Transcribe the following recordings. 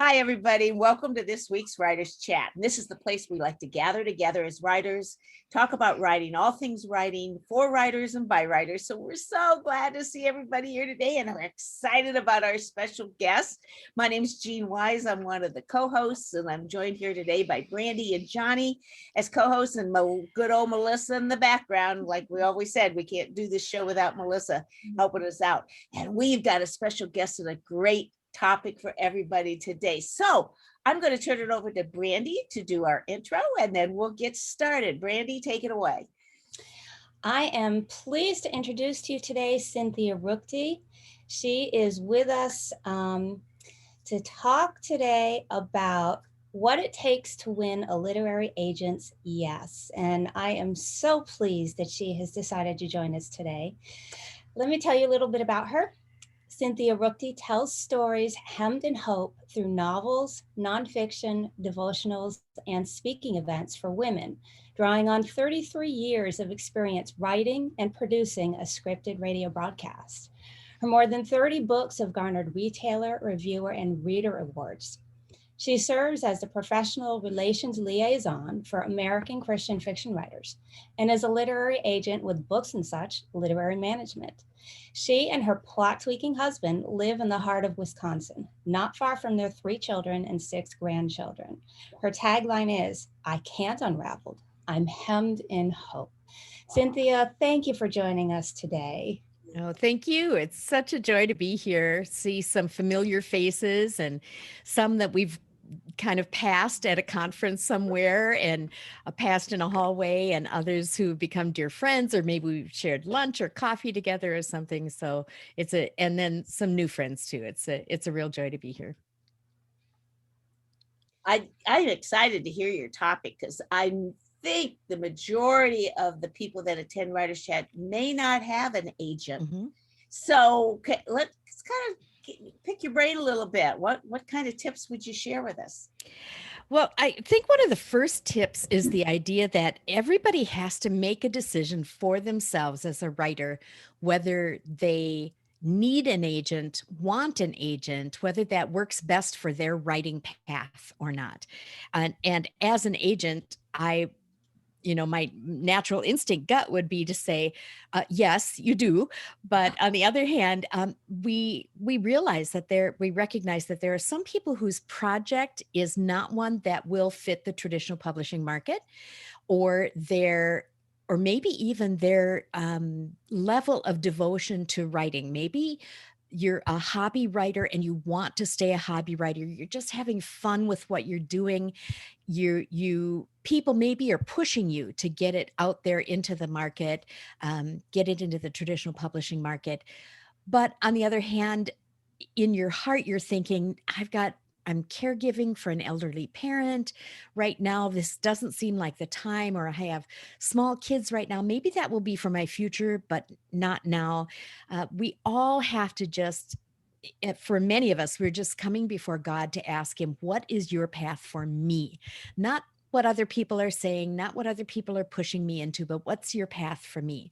Hi, everybody. Welcome to this week's Writers Chat. And this is the place we like to gather together as writers, talk about writing, all things writing, for writers and by writers. So we're so glad to see everybody here today, and I'm excited about our special guest. My name is Jean Wise. I'm one of the co-hosts, and I'm joined here today by Brandy and Johnny as co-hosts, and good old Melissa in the background. Like we always said, we can't do this show without Melissa helping us out. And we've got a special guest and a great topic for everybody today. So I'm going to turn it over to Brandy to do our intro, and then we'll get started. Brandy, take it away. I am pleased to introduce to you today Cynthia Ruchti. She is with us to talk today about what it takes to win a literary agent's yes. And I am so pleased that she has decided to join us today. Let me tell you a little bit about her. Cynthia Ruchti tells stories hemmed in hope through novels, nonfiction, devotionals, and speaking events for women, drawing on 33 years of experience writing and producing a scripted radio broadcast. Her more than 30 books have garnered retailer, reviewer, and reader awards. She serves as the professional relations liaison for American Christian fiction writers and is a literary agent with Books and Such Literary Management. She and her plot-tweaking husband live in the heart of Wisconsin, not far from their 3 children and 6 grandchildren. Her tagline is, "I can't unravel, I'm hemmed in hope." Cynthia, thank you for joining us today. Oh, thank you. It's such a joy to be here, see some familiar faces and some that we've kind of passed at a conference somewhere and passed in a hallway, and others who've become dear friends, or maybe we've shared lunch or coffee together or something. So and then some new friends too. It's a real joy to be here. I'm excited to hear your topic because I think the majority of the people that attend Writers Chat may not have an agent. Mm-hmm. So let's kind of pick your brain a little bit. What kind of tips would you share with us? Well, I think one of the first tips is the idea that everybody has to make a decision for themselves as a writer, whether they need an agent, want an agent, whether that works best for their writing path or not. And as an agent, my natural instinct gut would be to say, yes, you do. But on the other hand, we realize that we recognize that there are some people whose project is not one that will fit the traditional publishing market, or maybe even their level of devotion to writing. Maybe you're a hobby writer and you want to stay a hobby writer. You're just having fun with what you're doing. People maybe are pushing you to get it out there into the market, get it into the traditional publishing market. But on the other hand, in your heart, you're thinking, I'm caregiving for an elderly parent right now. This doesn't seem like the time, or I have small kids right now. Maybe that will be for my future, but not now. We all have to for many of us, we're just coming before God to ask him, what is your path for me? Not what other people are saying, not what other people are pushing me into, but what's your path for me?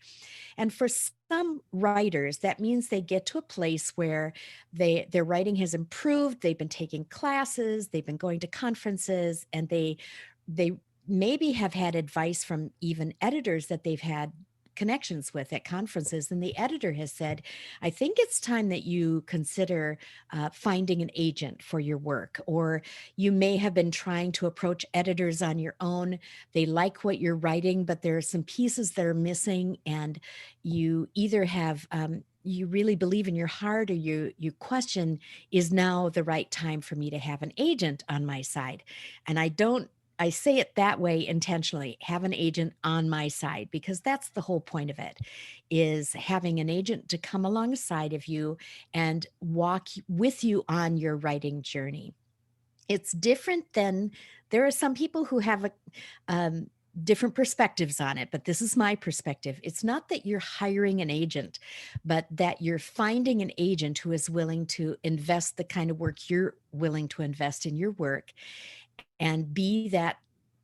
And for some writers, that means they get to a place where their writing has improved. They've been taking classes, they've been going to conferences, and they maybe have had advice from even editors that they've had connections with at conferences. And the editor has said, I think it's time that you consider finding an agent for your work. Or you may have been trying to approach editors on your own. They like what you're writing, but there are some pieces that are missing, and you either have you really believe in your heart, or you question, is now the right time for me to have an agent on my side? And I say it that way intentionally, have an agent on my side, because that's the whole point of it, is having an agent to come alongside of you and walk with you on your writing journey. It's different than, there are some people who have different perspectives on it, but this is my perspective. It's not that you're hiring an agent, but that you're finding an agent who is willing to invest the kind of work you're willing to invest in your work, and be that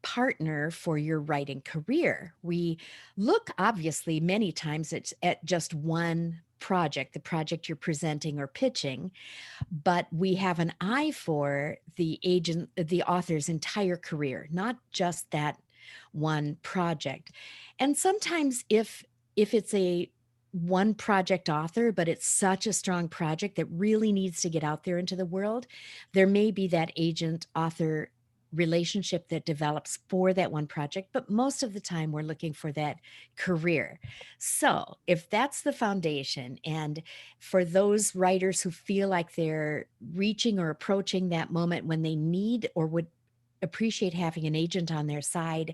partner for your writing career. We look, obviously, many times at just one project, the project you're presenting or pitching, but we have an eye for the author's entire career, not just that one project. And sometimes if it's a one project author, but it's such a strong project that really needs to get out there into the world, there may be that agent author relationship that develops for that one project, but most of the time we're looking for that career. So if that's the foundation, and for those writers who feel like they're reaching or approaching that moment when they need or would appreciate having an agent on their side,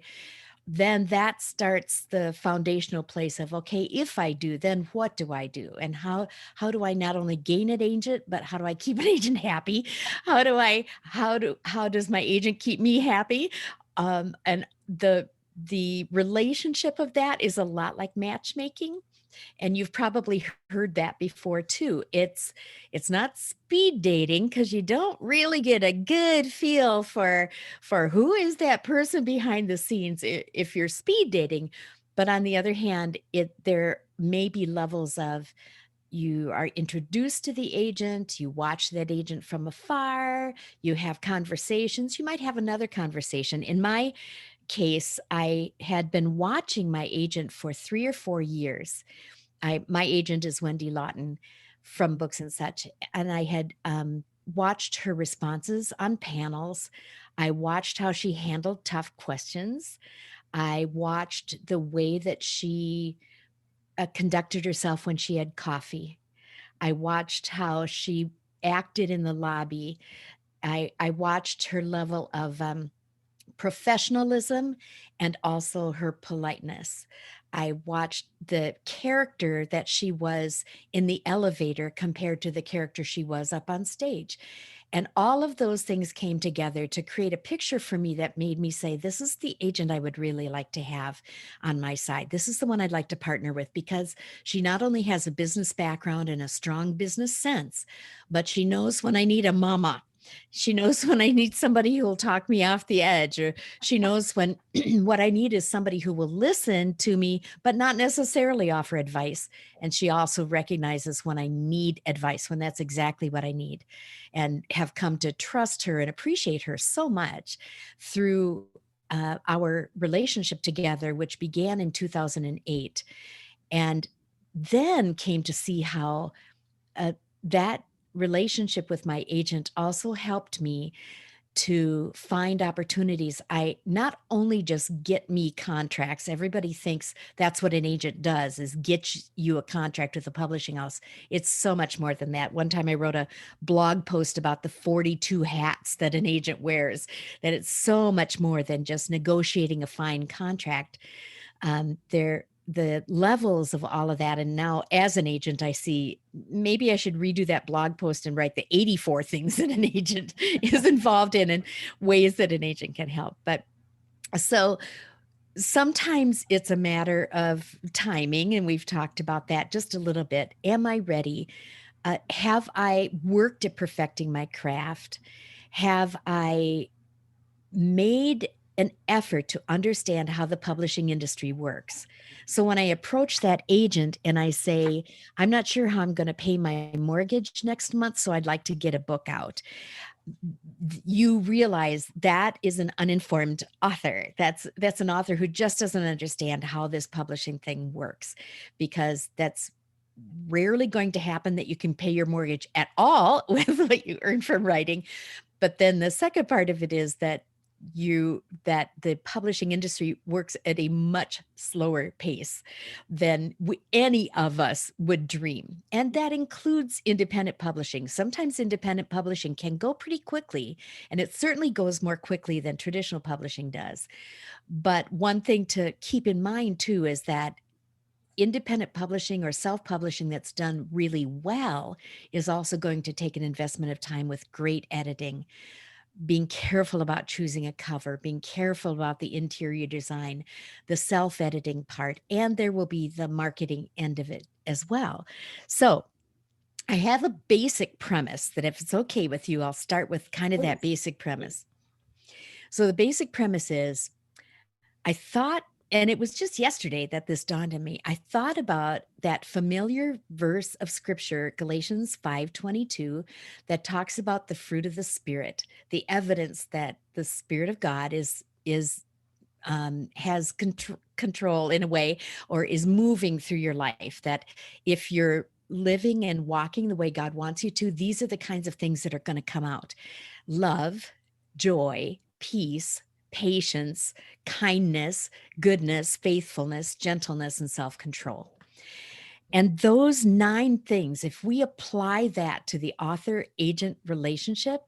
then that starts the foundational place of, okay, if I do, then what do I do? And how do I not only gain an agent, but how do I keep an agent happy? How does my agent keep me happy? And the relationship of that is a lot like matchmaking. And you've probably heard that before too. It's not speed dating, because you don't really get a good feel for who is that person behind the scenes if you're speed dating. But on the other hand, there may be levels of, you are introduced to the agent, you watch that agent from afar, you have conversations, you might have another conversation. In my case, I had been watching my agent for 3 or 4 years. My agent is Wendy Lawton from Books and Such, and I had watched her responses on panels. I watched how she handled tough questions. I watched the way that she conducted herself when she had coffee. I watched how she acted in the lobby. I watched her level of professionalism and also her politeness. I watched the character that she was in the elevator compared to the character she was up on stage. And all of those things came together to create a picture for me that made me say, this is the agent I would really like to have on my side. This is the one I'd like to partner with, because she not only has a business background and a strong business sense, but she knows when I need a mama. She knows when I need somebody who will talk me off the edge, or she knows when what I need is somebody who will listen to me, but not necessarily offer advice. And she also recognizes when I need advice, when that's exactly what I need, and have come to trust her and appreciate her so much through our relationship together, which began in 2008. And then came to see how that relationship with my agent also helped me to find opportunities. I not only just get me contracts. Everybody thinks that's what an agent does, is get you a contract with a publishing house. It's so much more than that. One time I wrote a blog post about the 42 hats that an agent wears, that it's so much more than just negotiating a fine contract. The levels of all of that. And now as an agent, I see maybe I should redo that blog post and write the 84 things that an agent is involved in and ways that an agent can help. But so sometimes it's a matter of timing, and we've talked about that just a little bit. Am I ready? Have I worked at perfecting my craft? Have I made an effort to understand how the publishing industry works? So when I approach that agent and I say, I'm not sure how I'm going to pay my mortgage next month, so I'd like to get a book out, you realize that is an uninformed author. That's an author who just doesn't understand how this publishing thing works, because that's rarely going to happen that you can pay your mortgage at all with what you earn from writing. But then the second part of it is that the publishing industry works at a much slower pace than any of us would dream. And that includes independent publishing. Sometimes independent publishing can go pretty quickly, and it certainly goes more quickly than traditional publishing does. But one thing to keep in mind too is that independent publishing or self-publishing that's done really well is also going to take an investment of time with great editing, being careful about choosing a cover, being careful about the interior design, the self-editing part, and there will be the marketing end of it as well. So I have a basic premise that, if it's okay with you, I'll start with kind of that basic premise. So the basic premise is, I thought And it was just yesterday that this dawned on me. I thought about that familiar verse of scripture, Galatians 5:22, that talks about the fruit of the Spirit, the evidence that the Spirit of God has control in a way, or is moving through your life. That if you're living and walking the way God wants you to, these are the kinds of things that are going to come out: love, joy, peace, patience, kindness, goodness, faithfulness, gentleness, and self-control. And those 9 things, if we apply that to the author agent relationship,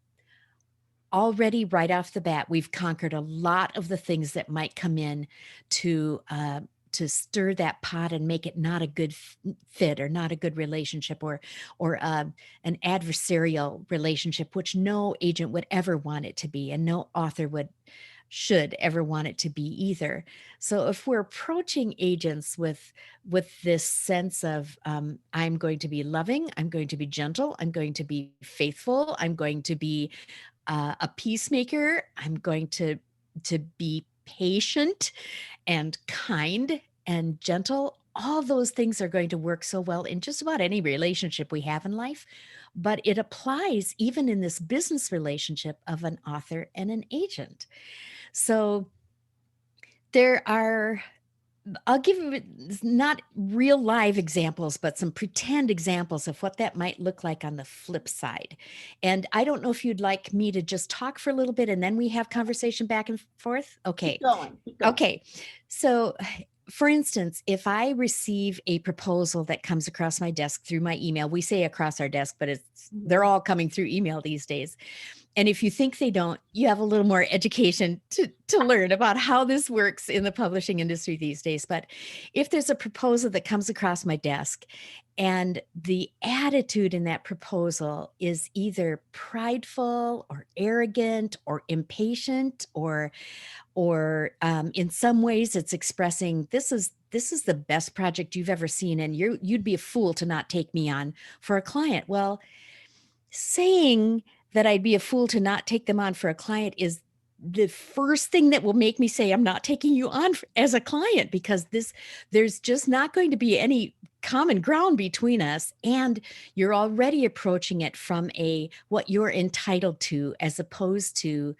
already right off the bat, we've conquered a lot of the things that might come in to stir that pot and make it not a good fit, or not a good relationship, or an adversarial relationship, which no agent would ever want it to be, and no author should ever want it to be either. So if we're approaching agents with this sense of, I'm going to be loving, I'm going to be gentle, I'm going to be faithful, I'm going to be a peacemaker, I'm going to be patient and kind and gentle, all those things are going to work so well in just about any relationship we have in life. But it applies even in this business relationship of an author and an agent. So there are, I'll give you not real live examples, but some pretend examples of what that might look like on the flip side. And I don't know if you'd like me to just talk for a little bit and then we have conversation back and forth. Okay. Keep going. Keep going. Okay. So, for instance, if I receive a proposal that comes across my desk through my email, we say across our desk, but they're all coming through email these days. And if you think they don't, you have a little more education to learn about how this works in the publishing industry these days. But if there's a proposal that comes across my desk and the attitude in that proposal is either prideful or arrogant or impatient, or in some ways it's expressing, this is the best project you've ever seen, and you'd be a fool to not take me on for a client. Well, saying that I'd be a fool to not take them on for a client is the first thing that will make me say I'm not taking you on as a client, because there's just not going to be any common ground between us, and you're already approaching it from what you're entitled to, as opposed to,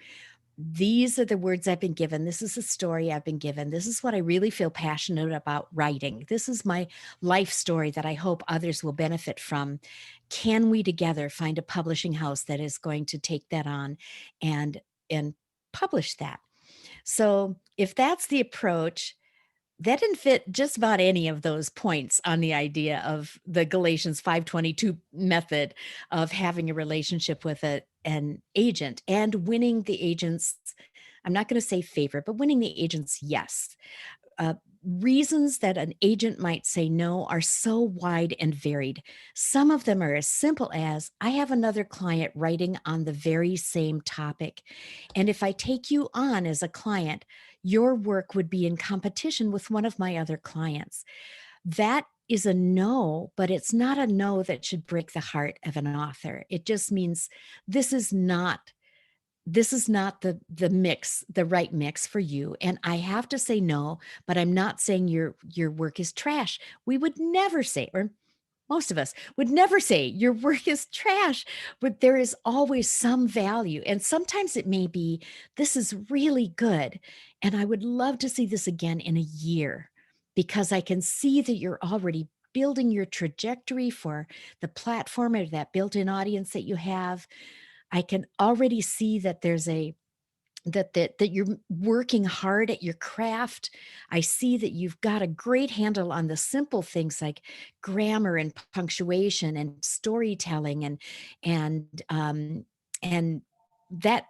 these are the words I've been given. This is the story I've been given. This is what I really feel passionate about writing. This is my life story that I hope others will benefit from. Can we together find a publishing house that is going to take that on and publish that? So if that's the approach, that didn't fit just about any of those points on the idea of the Galatians 5:22 method of having a relationship with an agent and winning the agent's, I'm not going to say favorite, but winning the agent's yes. Uh, Reasons that an agent might say no are so wide and varied. Some of them are as simple as, I have another client writing on the very same topic, and if I take you on as a client, your work would be in competition with one of my other clients. That is a no, but it's not a no that should break the heart of an author. It just means this is not the mix, the right mix for you. And I have to say no, but I'm not saying your work is trash. We would never say, or most of us would never say your work is trash, but there is always some value. And sometimes it may be, this is really good, and I would love to see this again in a year, because I can see that you're already building your trajectory for the platform or that built-in audience that you have. I can already see that there's that you're working hard at your craft. I see that you've got a great handle on the simple things like grammar and punctuation and storytelling and that,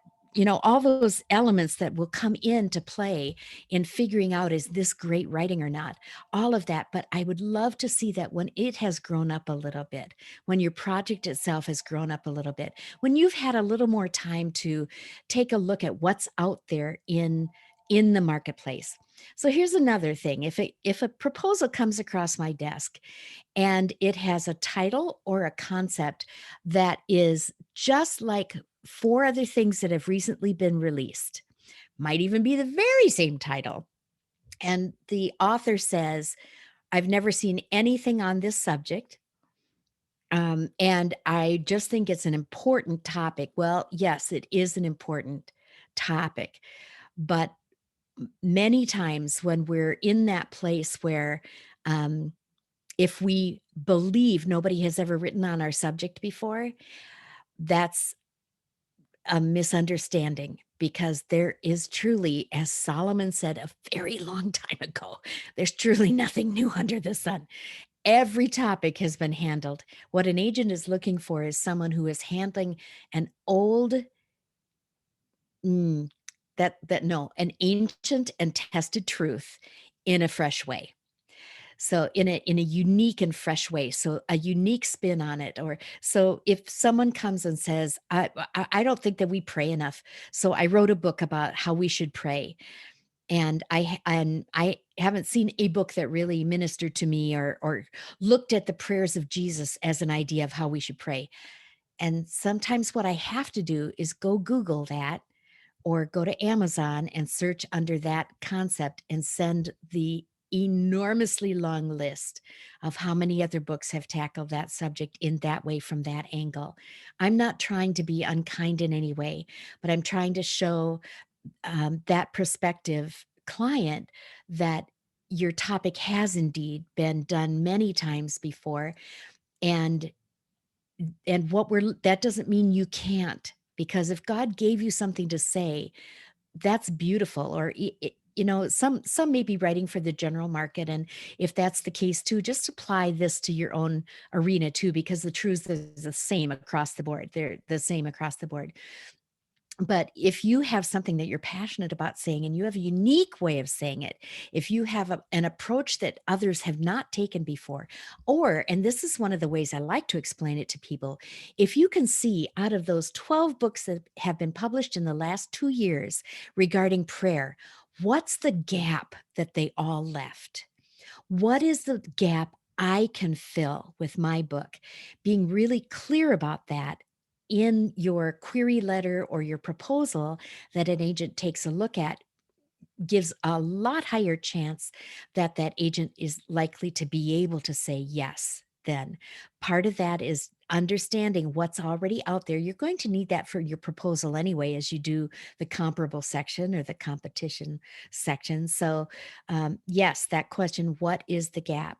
all those elements that will come into play in figuring out, is this great writing or not? All of that. But I would love to see that when it has grown up a little bit, when your project itself has grown up a little bit, when you've had a little more time to take a look at what's out there in the marketplace. So here's another thing. If a proposal comes across my desk and it has a title or a concept that is just like 4 other things that have recently been released, might even be the very same title, And the author says, I've never seen anything on this subject. And I just think it's an important topic. Well, yes, it is an important topic, but many times when we're in that place where, um, if we believe nobody has ever written on our subject before, that's a misunderstanding, because there is truly, as Solomon said a very long time ago, there's truly nothing new under the sun. Every topic has been handled. What an agent is looking for is someone who is handling an old, mm, an ancient and tested truth in a fresh way. So in a unique and fresh way, so a unique spin on it. Or so if someone comes and says, I don't think that we pray enough, so I wrote a book about how we should pray, and I haven't seen a book that really ministered to me, or looked at the prayers of Jesus as an idea of how we should pray. And sometimes what I have to do is go Google that, or go to Amazon and search under that concept and send the enormously long list of how many other books have tackled that subject in that way, from that angle. I'm not trying to be unkind in any way, but I'm trying to show, that prospective client that your topic has indeed been done many times before. And and what we're that doesn't mean you can't, because if God gave you something to say, that's beautiful. Or some may be writing for the general market, and if that's the case too, just apply this to your own arena too, because the truth is the same across the board. They're the same across the board. But if you have something that you're passionate about saying, and you have a unique way of saying it, if you have an approach that others have not taken before, or, and this is one of the ways I like to explain it to people, if you can see out of those 12 books that have been published in the last 2 years regarding prayer, what's the gap that they all left? What is the gap I can fill with my book? Being really clear about that in your query letter or your proposal that an agent takes a look at gives a lot higher chance that that agent is likely to be able to say yes. Then part of that is understanding what's already out there. You're going to need that for your proposal anyway, as you do the comparable section or the competition section. So, yes, that question, what is the gap?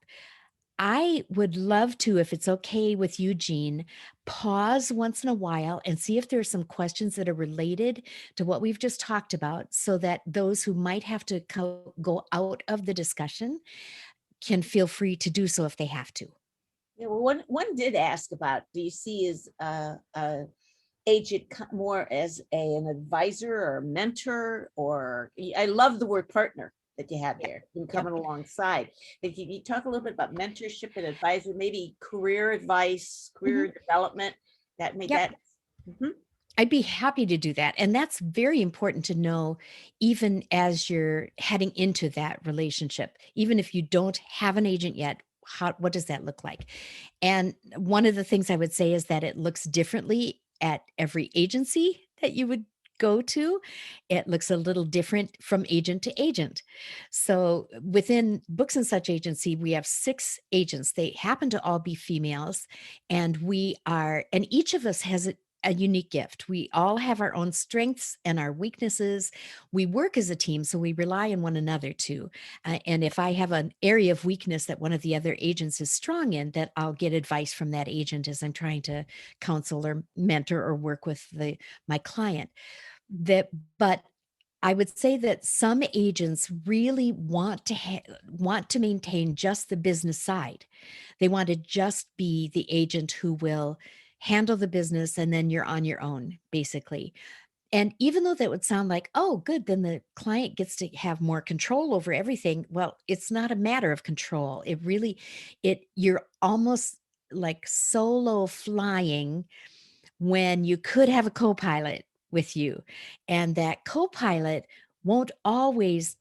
I would love to, if it's okay with you, Jean, pause once in a while and see if there are some questions that are related to what we've just talked about, so that those who might have to go out of the discussion can feel free to do so if they have to. Yeah, well, one did ask about, do you see as agent more as an advisor or a mentor, or I love the word partner that you have there and coming alongside. If you talk a little bit about mentorship and advisor, maybe career advice, career development, that may Yep. that. Mhm. I'd be happy to do that. And that's very important to know, even as you're heading into that relationship. Even if you don't have an agent yet, what does that look like? And one of the things I would say is that it looks differently at every agency that you would go to. It looks a little different from agent to agent. So within Books and Such agency, we have 6 agents. They happen to all be females, and and each of us has a unique gift. We all have our own strengths and our weaknesses. We work as a team, so we rely on one another too. And if I have an area of weakness that one of the other agents is strong in, that I'll get advice from that agent as I'm trying to counsel or mentor or work with my client. But I would say that some agents really want to maintain just the business side. They want to just be the agent who will handle the business, and then you're on your own, basically. And even though that would sound like, oh, good, then the client gets to have more control over everything. Well, it's not a matter of control. You're almost like solo flying, when you could have a co-pilot with you. And that co-pilot won't always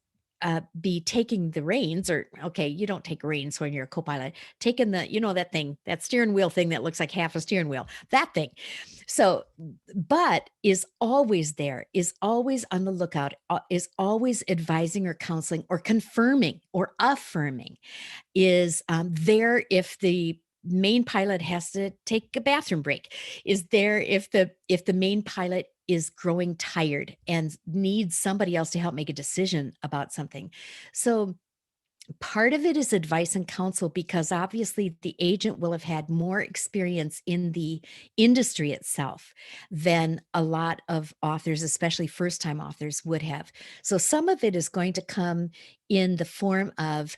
be taking the reins, or okay, you don't take reins when you're a co-pilot, taking the, that thing, that steering wheel thing that looks like half a steering wheel, that thing. So, but is always there, is always on the lookout, is always advising or counseling or confirming or affirming, is there if the main pilot has to take a bathroom break, is there if the main pilot is growing tired and needs somebody else to help make a decision about something. So part of it is advice and counsel, because obviously the agent will have had more experience in the industry itself than a lot of authors, especially first-time authors, would have. So some of it is going to come in the form of,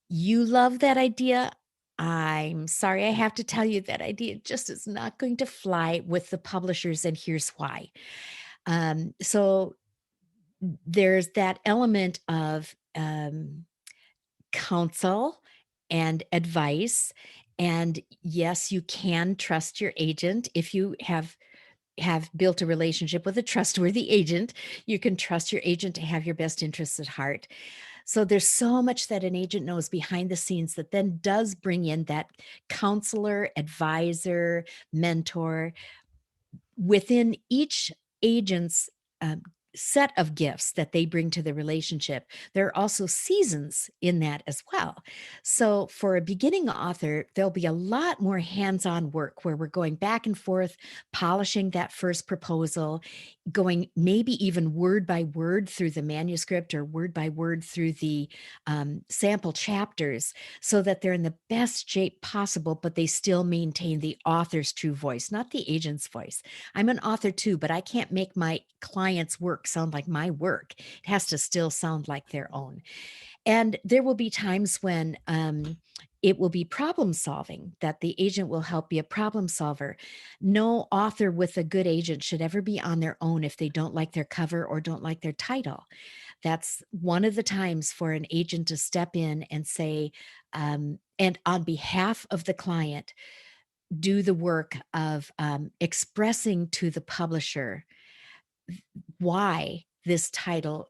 you love that idea. I'm sorry, I have to tell you that idea just is not going to fly with the publishers, and here's why. So there's that element of counsel and advice. And yes, you can trust your agent. If you have built a relationship with a trustworthy agent, you can trust your agent to have your best interests at heart. So there's so much that an agent knows behind the scenes that then does bring in that counselor, advisor, mentor within each agent's um, set of gifts that they bring to the relationship. There are also seasons in that as well. So for a beginning author, there'll be a lot more hands-on work where we're going back and forth, polishing that first proposal, going maybe even word by word through the manuscript or word by word through the sample chapters, so that they're in the best shape possible, but they still maintain the author's true voice, not the agent's voice. I'm an author too, but I can't make my client's work sound like my work. It has to still sound like their own. And there will be times when it will be problem solving, that the agent will help be a problem solver. No author with a good agent should ever be on their own if they don't like their cover or don't like their title. That's one of the times for an agent to step in and say, and on behalf of the client, do the work of expressing to the publisher why this title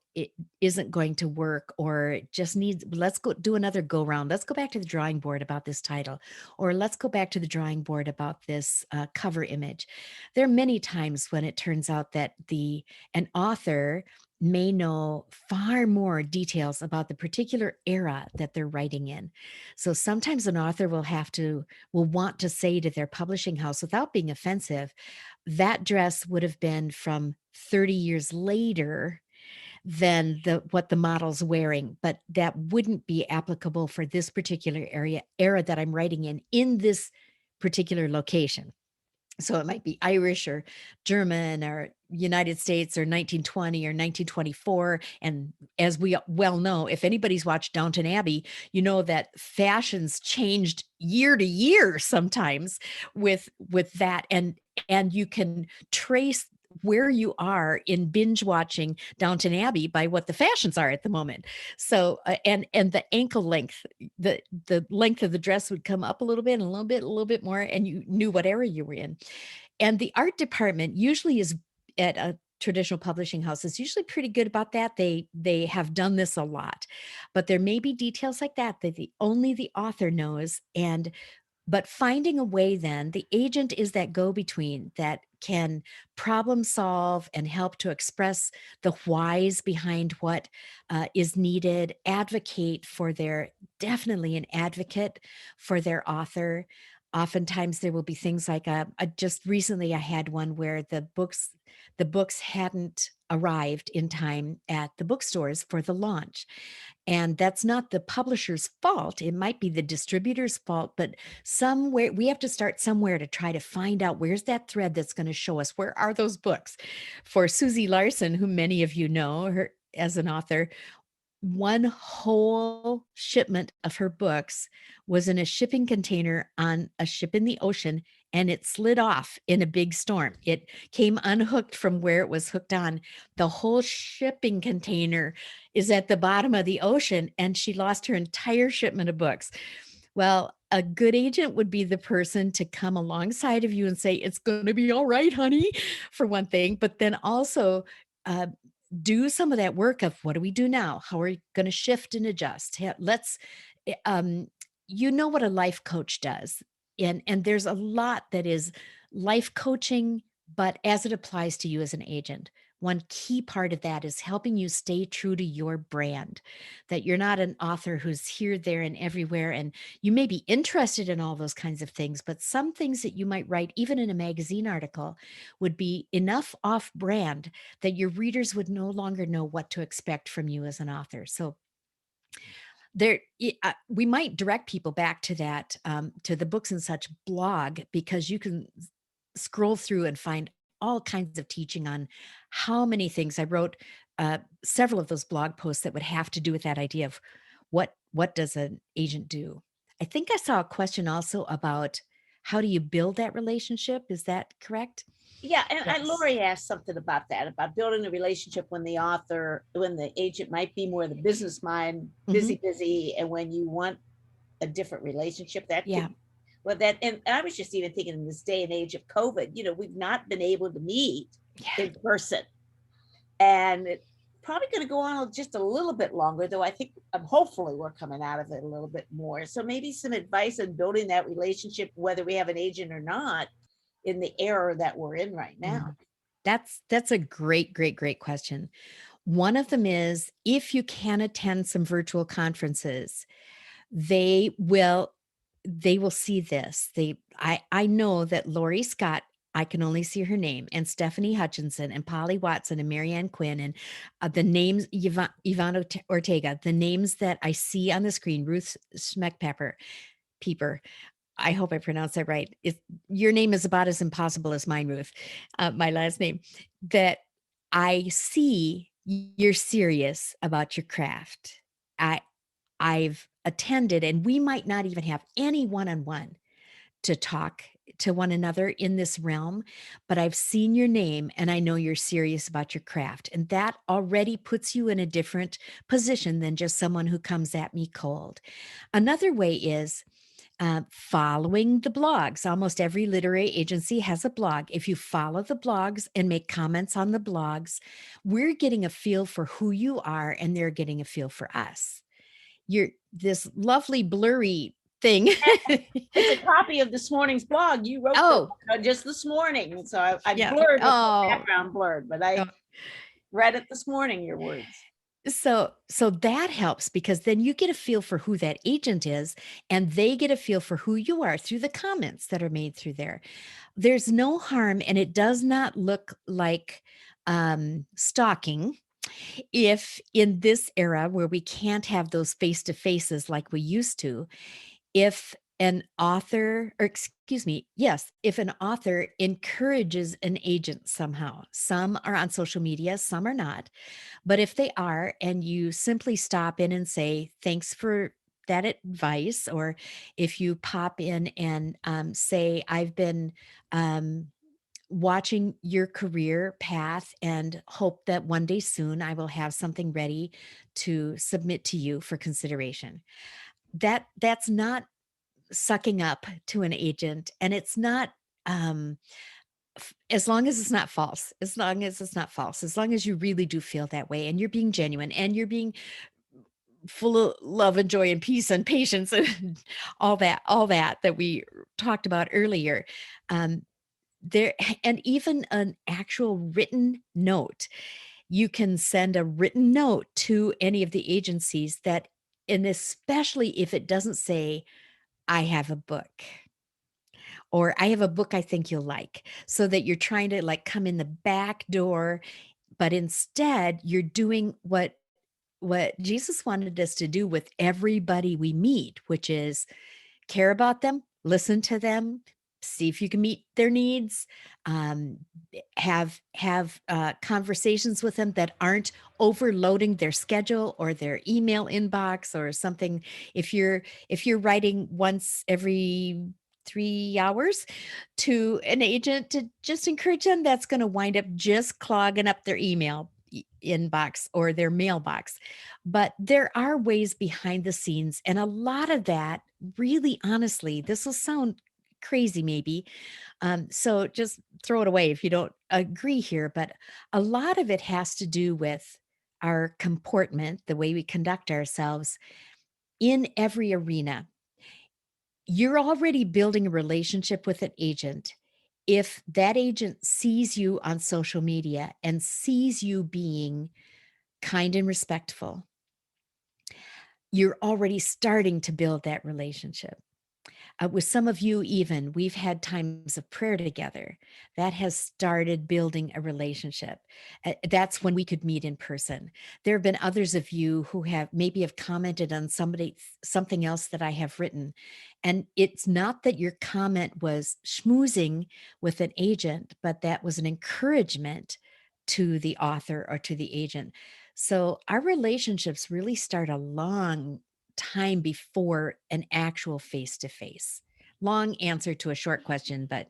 isn't going to work, or it just needs, let's go do another go round. Let's go back to the drawing board about this title, or let's go back to the drawing board about this cover image. There are many times when it turns out that an author may know far more details about the particular era that they're writing in. So sometimes an author will want to say to their publishing house, without being offensive, that dress would have been from 30 years later than what the model's wearing, but that wouldn't be applicable for this particular era that I'm writing in this particular location. So it might be Irish or German or United States or 1920 or 1924. And as we well know, if anybody's watched Downton Abbey, you know that fashions changed year to year sometimes with that. And you can trace where you are in binge watching Downton Abbey by what the fashions are at the moment. So and the ankle length, the length of the dress would come up a little bit, and a little bit more, and you knew what era you were in. And the art department usually is, at a traditional publishing house, is usually pretty good about that. They have done this a lot, but there may be details like that only the author knows. But finding a way, then the agent is that go-between that can problem solve and help to express the whys behind what is needed, definitely an advocate for their author. Oftentimes there will be things like just recently I had one where the books hadn't arrived in time at the bookstores for the launch. And that's not the publisher's fault. It might be the distributor's fault, but somewhere we have to start somewhere to try to find out, where's that thread that's going to show us where are those books. For Susie Larson, who many of you know her as an author, one whole shipment of her books was in a shipping container on a ship in the ocean, and it slid off in a big storm. It came unhooked from where it was hooked on. The whole shipping container is at the bottom of the ocean, and she lost her entire shipment of books. Well, a good agent would be the person to come alongside of you and say, it's going to be all right, honey, for one thing, but then also do some of that work of what do we do now? How are we going to shift and adjust? Let's, um, you know what a life coach does. And there's a lot that is life coaching, but as it applies to you as an agent, one key part of that is helping you stay true to your brand, that you're not an author who's here, there, and everywhere. And you may be interested in all those kinds of things, but some things that you might write, even in a magazine article, would be enough off brand that your readers would no longer know what to expect from you as an author. So we might direct people back to that, to the Books and Such blog, because you can scroll through and find all kinds of teaching on how many things. I wrote several of those blog posts that would have to do with that idea of what does an agent do. I think I saw a question also about how do you build that relationship. Is that correct? Yeah, and Yes. Lori asked something about that, about building a relationship when the agent might be more the business mind, Mhm. busy, and when you want a different relationship, that Yeah. could, well, that, and I was just even thinking in this day and age of COVID, we've not been able to meet Yeah. in person. And it's probably going to go on just a little bit longer, though I think hopefully we're coming out of it a little bit more. So maybe some advice on building that relationship, whether we have an agent or not, in the era that we're in right now. Mm. That's a great question. One of them is if you can attend some virtual conferences, they will they will see this. I know that Lori Scott, I can only see her name, and Stephanie Hutchinson and Polly Watson and Marianne Quinn and the names Yvonne Ortega, the names that I see on the screen, Ruth Schmeckpepper, Peeper. I hope I pronounced that right. Your name is about as impossible as mine, Ruth, my last name, that I see you're serious about your craft. I I've attended, and we might not even have any one-on-one to talk to one another in this realm, but I've seen your name and I know you're serious about your craft. And that already puts you in a different position than just someone who comes at me cold. Another way is following the blogs. Almost every literary agency has a blog. If you follow the blogs and make comments on the blogs, we're getting a feel for who you are and they're getting a feel for us. You're this lovely blurry thing. It's a copy of this morning's blog. You wrote this Oh, just this morning. So I yeah. blurred with the Oh, background blurred, but I oh. read it this morning, your words. So that helps because then you get a feel for who that agent is and they get a feel for who you are through the comments that are made through there. There's no harm, and it does not look like stalking if in this era where we can't have those face to faces like we used to, if an author, or excuse me, yes, if an author encourages an agent somehow, some are on social media, some are not, but if they are, and you simply stop in and say, thanks for that advice, or if you pop in and say, I've been um, watching your career path and hope that one day soon I will have something ready to submit to you for consideration. That's not sucking up to an agent, and it's not as long as it's not false, as long as you really do feel that way and you're being genuine and you're being full of love and joy and peace and patience and all that we talked about earlier. um, there and even an actual written note, you can send a written note to any of the agencies that, and especially if it doesn't say I have a book or I have a book I think you'll like, so that you're trying to like come in the back door, but instead you're doing what Jesus wanted us to do with everybody we meet, which is care about them, listen to them, see if you can meet their needs, um, have conversations with them that aren't overloading their schedule or their email inbox or something. If you're writing once every 3 hours to an agent to just encourage them, that's going to wind up just clogging up their email inbox or their mailbox. But there are ways behind the scenes, and a lot of that, really honestly, this will sound crazy maybe. So just throw it away if you don't agree here. But a lot of it has to do with our comportment, the way we conduct ourselves in every arena. You're already building a relationship with an agent. If that agent sees you on social media and sees you being kind and respectful, you're already starting to build that relationship. With some of you, even, we've had times of prayer together. That has started building a relationship. That's when we could meet in person. There have been others of you who have maybe have commented on something else that I have written. And it's not that your comment was schmoozing with an agent, but that was an encouragement to the author or to the agent. So our relationships really start a long time before an actual face to face. Long answer to a short question, but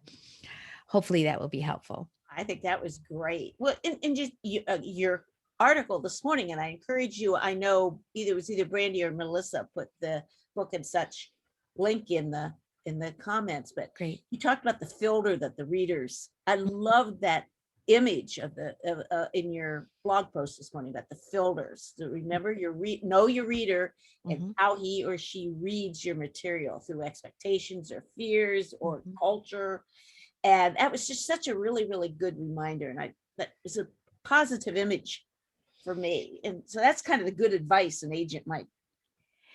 hopefully that will be helpful. I think that was great. Well, and just your article this morning, and I encourage you. I know it was either Brandy or Melissa put the book and such link in the comments, but Great. you talked about the filter that the readers. I loved that image of the in your blog post this morning about the filters. So remember know your reader and Mhm. how he or she reads your material through expectations or fears or Mhm. culture. And that was just such a really, really good reminder. And that was a positive image for me. And so that's kind of the good advice an agent might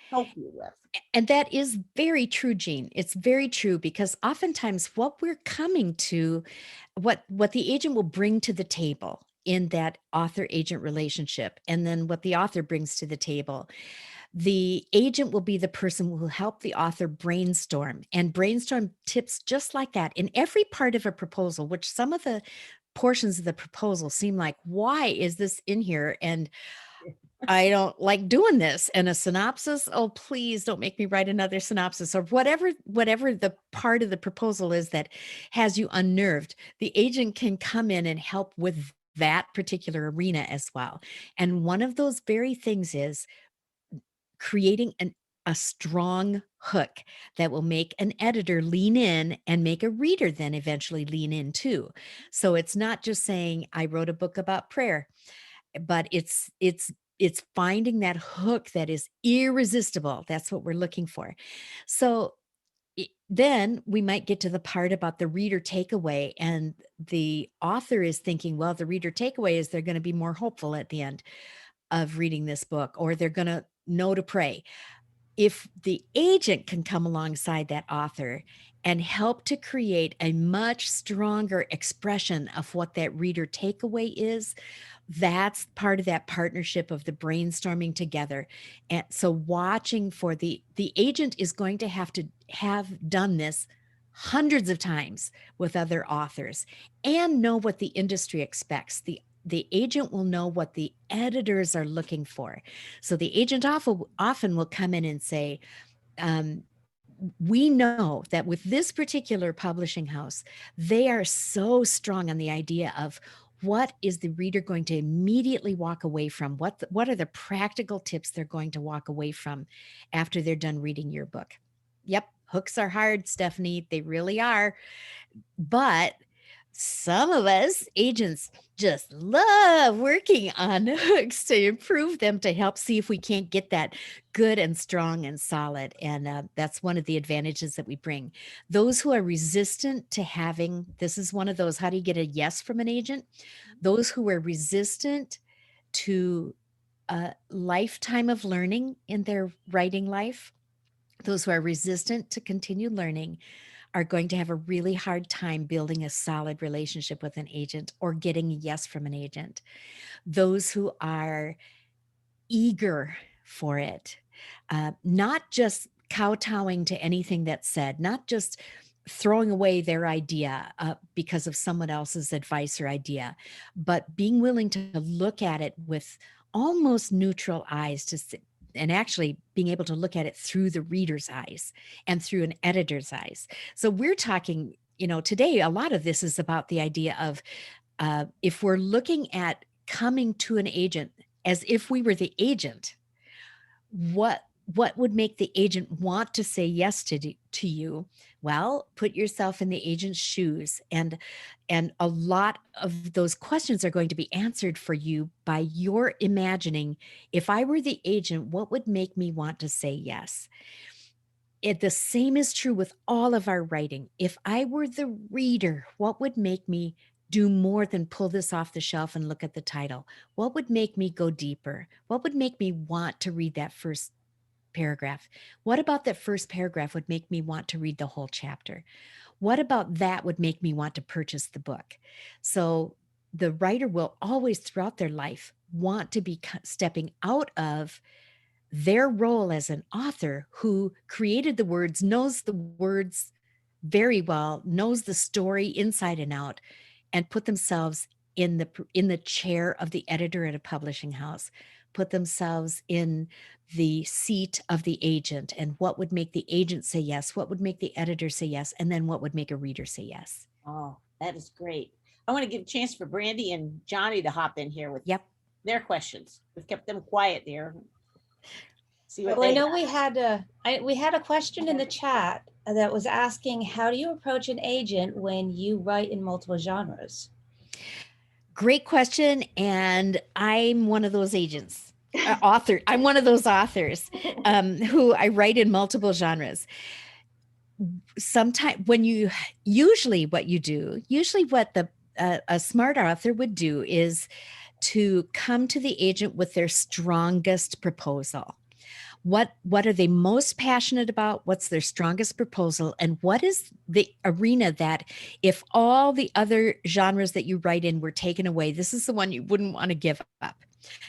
help you with. And that is very true, Jean. It's very true because oftentimes what we're coming to, what the agent will bring to the table in that author agent relationship, and then what the author brings to the table, the agent will be the person who will help the author brainstorm and brainstorm tips just like that in every part of a proposal, which some of the portions of the proposal seem like, why is this in here? And I don't like doing this. And a synopsis, oh, please don't make me write another synopsis or whatever the part of the proposal is that has you unnerved. The agent can come in and help with that particular arena as well. And one of those very things is creating a strong hook that will make an editor lean in and make a reader then eventually lean in too. So it's not just saying I wrote a book about prayer, but it's finding that hook that is irresistible. That's what we're looking for. So then we might get to the part about the reader takeaway, and the author is thinking, well, the reader takeaway is they're going to be more hopeful at the end of reading this book, or they're going to know to pray. If the agent can come alongside that author and help to create a much stronger expression of what that reader takeaway is, that's part of that partnership of the brainstorming together. And so watching for the agent is going to have done this hundreds of times with other authors and know what the industry expects. The agent will know what the editors are looking for. So the agent often will come in and say, um, we know that with this particular publishing house, they are so strong on the idea of what is the reader going to immediately walk away from? What are the practical tips they're going to walk away from after they're done reading your book? Yep, hooks are hard, Stephanie. They really are. But some of us agents just love working on hooks to improve them, to help see if we can't get that good and strong and solid. And that's one of the advantages that we bring. Those who are resistant to having, this is one of those, how do you get a yes from an agent? Those who are resistant to a lifetime of learning in their writing life, those who are resistant to continue learning, are going to have a really hard time building a solid relationship with an agent or getting a yes from an agent. Those who are eager for it, not just kowtowing to anything that's said, not just throwing away their idea because of someone else's advice or idea, but being willing to look at it with almost neutral eyes and actually being able to look at it through the reader's eyes and through an editor's eyes. So we're talking, today, a lot of this is about the idea of if we're looking at coming to an agent as if we were the agent, what what would make the agent want to say yes to you? Well, put yourself in the agent's shoes, and a lot of those questions are going to be answered for you by your imagining, if I were the agent, what would make me want to say yes? The same is true with all of our writing. If I were the reader, what would make me do more than pull this off the shelf and look at the title? What would make me go deeper? What would make me want to read that first paragraph? What about that first paragraph would make me want to read the whole chapter? What about that would make me want to purchase the book? So the writer will always throughout their life want to be stepping out of their role as an author who created the words, knows the words very well, knows the story inside and out, and put themselves in the chair of the editor at a publishing house, put themselves in the seat of the agent, and what would make the agent say yes, what would make the editor say yes, and then what would make a reader say yes. Oh, that is great. I want to give a chance for Brandy and Johnny to hop in here with their questions. We've kept them quiet there. See what Well, I know we had a question in the chat that was asking, how do you approach an agent when you write in multiple genres? Great question. And I'm one of those agents, author. I'm one of those authors who I write in multiple genres. Sometimes usually what a smart author would do is to come to the agent with their strongest proposal. What are they most passionate about? What's their strongest proposal? And what is the arena that if all the other genres that you write in were taken away, this is the one you wouldn't want to give up.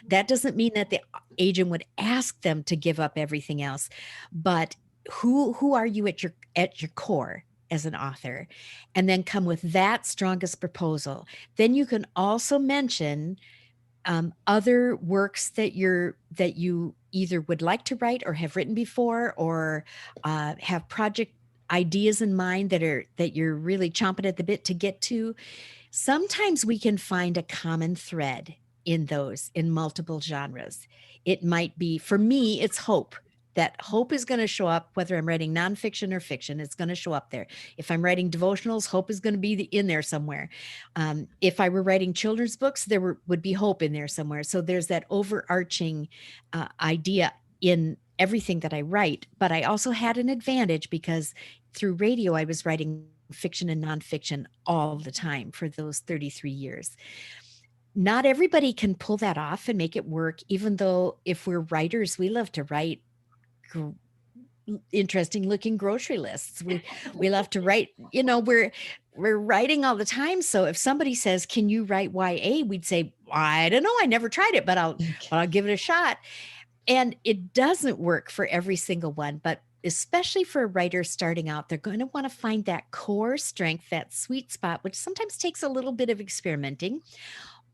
That doesn't mean that the agent would ask them to give up everything else, but who are you at your core as an author? And then come with that strongest proposal. Then you can also mention other works that you either would like to write or have written before, or have project ideas in mind that you're really chomping at the bit to get to. Sometimes we can find a common thread in multiple genres. It might be, for me, it's hope. That hope is going to show up whether I'm writing nonfiction or fiction. It's going to show up there. If I'm writing devotionals, hope is going to be in there somewhere. If I were writing children's books, there would be hope in there somewhere. So there's that overarching idea in everything that I write. But I also had an advantage because through radio, I was writing fiction and nonfiction all the time for those 33 years. Not everybody can pull that off and make it work, even though if we're writers, we love to write interesting looking grocery lists. We love to write, we're writing all the time. So if somebody says, can you write YA? We'd say, I don't know. I never tried it, but I'll give it a shot. And it doesn't work for every single one, but especially for a writer starting out, they're going to want to find that core strength, that sweet spot, which sometimes takes a little bit of experimenting.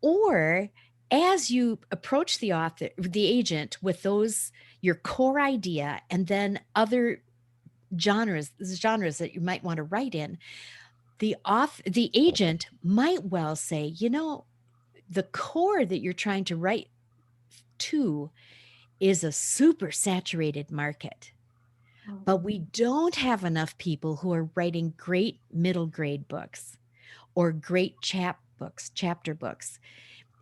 Or as you approach the agent with your core idea, and then other genres that you might want to write in, the agent might well say, the core that you're trying to write to is a super saturated market, but we don't have enough people who are writing great middle grade books or great chapter books.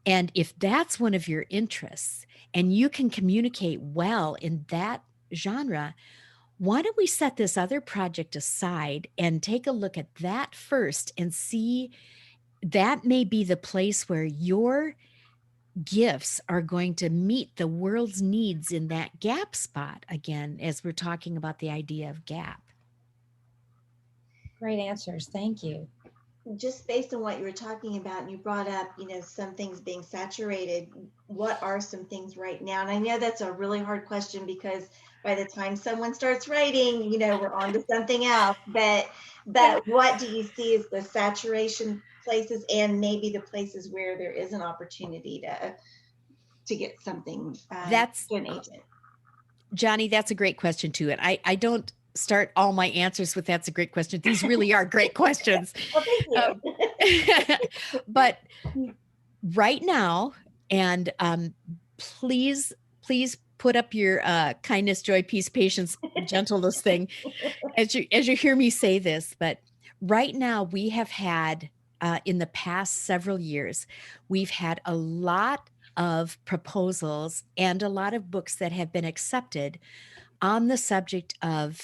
And if that's one of your interests and you can communicate well in that genre, why don't we set this other project aside and take a look at that first and see that may be the place where your gifts are going to meet the world's needs in that gap spot again, as we're talking about the idea of gap. Great answers. Thank you. Just based on what you were talking about, and you brought up, some things being saturated, what are some things right now? And I know that's a really hard question because by the time someone starts writing, we're on to something else. But what do you see as the saturation places and maybe the places where there is an opportunity to get something That's to an agent? Johnny, that's a great question too. And I don't start all my answers with that's a great question. These really are great questions. Well, thank you. But right now, and please put up your kindness, joy, peace, patience, gentleness thing as you hear me say this. But right now we have had in the past several years, we've had a lot of proposals and a lot of books that have been accepted on the subject of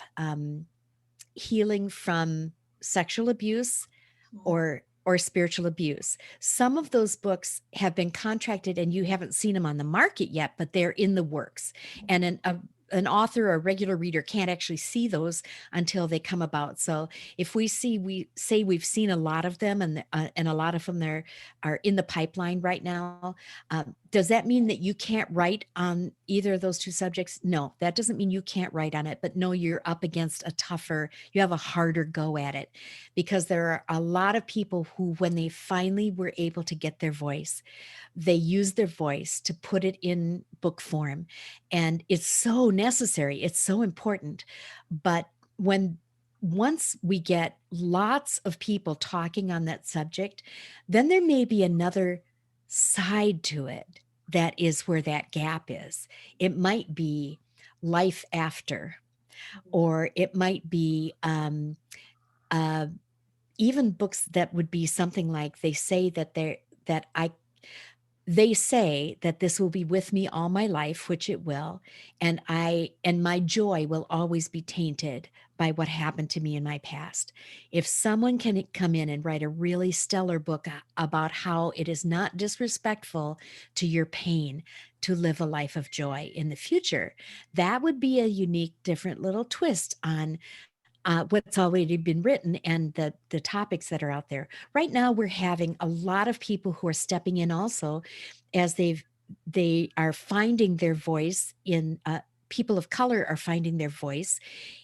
healing from sexual abuse or spiritual abuse. Some of those books have been contracted and you haven't seen them on the market yet, but they're in the works. And an author or a regular reader can't actually see those until they come about. So if we say we've seen a lot of them, and a lot of them are in the pipeline right now. Does that mean that you can't write on either of those two subjects? No, that doesn't mean you can't write on it, but no, you're up against you have a harder go at it, because there are a lot of people who, when they finally were able to get their voice, they use their voice to put it in book form. And it's so necessary. It's so important. But once we get lots of people talking on that subject, then there may be another side to it that is where that gap is. It might be life after, or it might be even books that would be something like, they say that they say that this will be with me all my life, which it will, and my joy will always be tainted by what happened to me in my past. If someone can come in and write a really stellar book about how it is not disrespectful to your pain to live a life of joy in the future, that would be a unique, different little twist on what's already been written and the topics that are out there. Right now, we're having a lot of people who are stepping in also, as they are finding their voice in people of color are finding their voice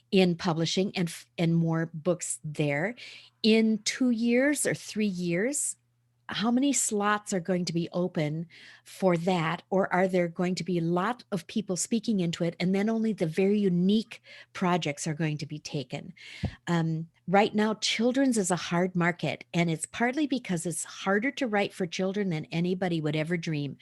in publishing and more books there. In 2 years or 3 years, how many slots are going to be open for that? Or are there going to be a lot of people speaking into it, and then only the very unique projects are going to be taken? Right now, children's is a hard market, and it's partly because it's harder to write for children than anybody would ever dream.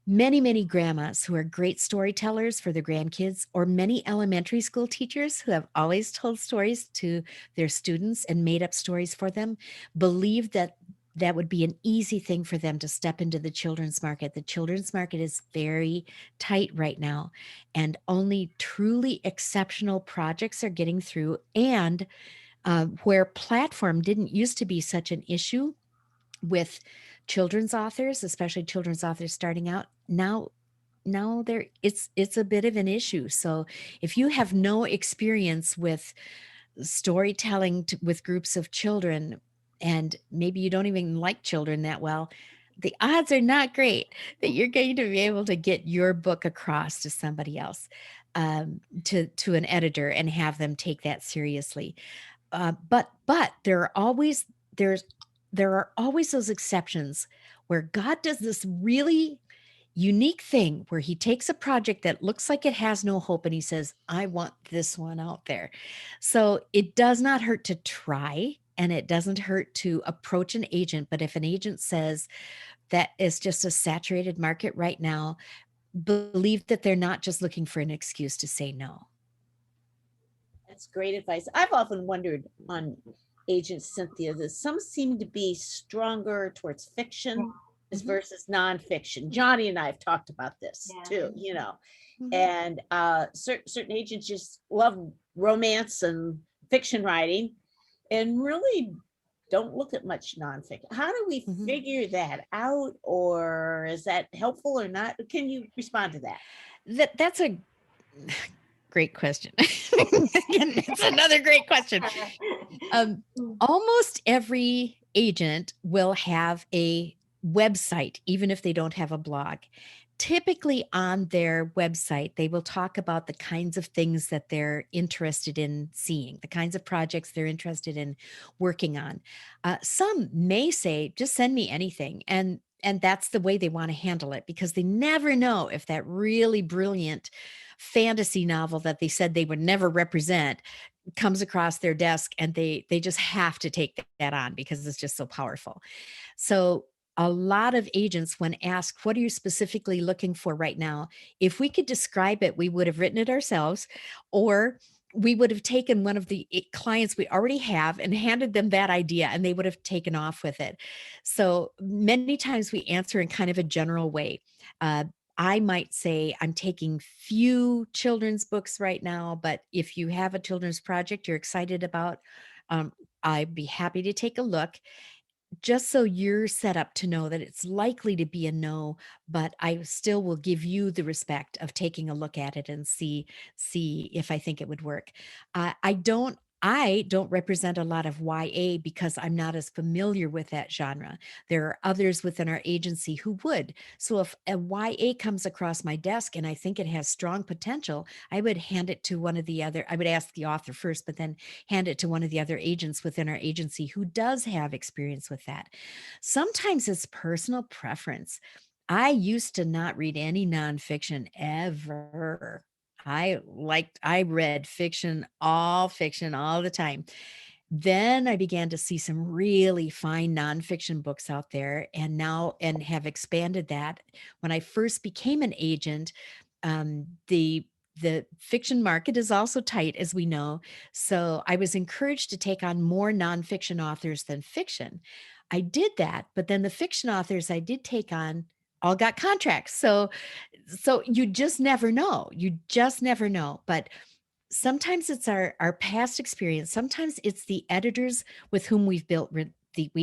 Many grandmas who are great storytellers for their grandkids, or many elementary school teachers who have always told stories to their students and made up stories for them, believe that that would be an easy thing for them to step into the children's market. The children's market is very tight right now, and only truly exceptional projects are getting through. And where platform didn't used to be such an issue with children's authors, especially children's authors starting out, now it's a bit of an issue. So if you have no experience with storytelling with groups of children, and maybe you don't even like children that well, the odds are not great that you're going to be able to get your book across to somebody else, to an editor, and have them take that seriously. But there are always those exceptions where God does this really unique thing where he takes a project that looks like it has no hope and he says, I want this one out there. So it does not hurt to try, and it doesn't hurt to approach an agent. But if an agent says that is just a saturated market right now, believe that they're not just looking for an excuse to say no. That's great advice. I've often wondered on agents, Cynthia, that some seem to be stronger towards fiction versus nonfiction. Johnny and I have talked about this too, and certain agents just love romance and fiction writing and really don't look at much nonfiction. How do we figure that out, or is that helpful or not? Can you respond to that? That's a great question. It's another great question. Almost every agent will have a website, even if they don't have a blog. Typically on their website, they will talk about the kinds of things that they're interested in seeing, the kinds of projects they're interested in working on. Some may say, just send me anything. And that's the way they want to handle it, because they never know if that really brilliant fantasy novel that they said they would never represent comes across their desk, and they just have to take that on because it's just so powerful. So a lot of agents, when asked, what are you specifically looking for right now? If we could describe it, we would have written it ourselves, or we would have taken one of the clients we already have and handed them that idea, and they would have taken off with it. So many times we answer in kind of a general way. Uh, I might say, I'm taking few children's books right now, but if you have a children's project you're excited about, um, I'd be happy to take a look, just so you're set up to know that it's likely to be a no, but I still will give you the respect of taking a look at it and see if I think it would work. I don't represent a lot of YA because I'm not as familiar with that genre. There are others within our agency who would. So if a YA comes across my desk and I think it has strong potential, I would hand it to one of the other. I would ask the author first, but then hand it to one of the other agents within our agency who does have experience with that. Sometimes it's personal preference. I used to not read any nonfiction ever. I read fiction all the time. Then I began to see some really fine nonfiction books out there, and have expanded that. When I first became an agent, the fiction market is also tight, as we know. So I was encouraged to take on more nonfiction authors than fiction. I did that, but then the fiction authors I did take on all got contracts. So you just never know. You just never know. But sometimes it's our past experience. Sometimes it's the editors with whom we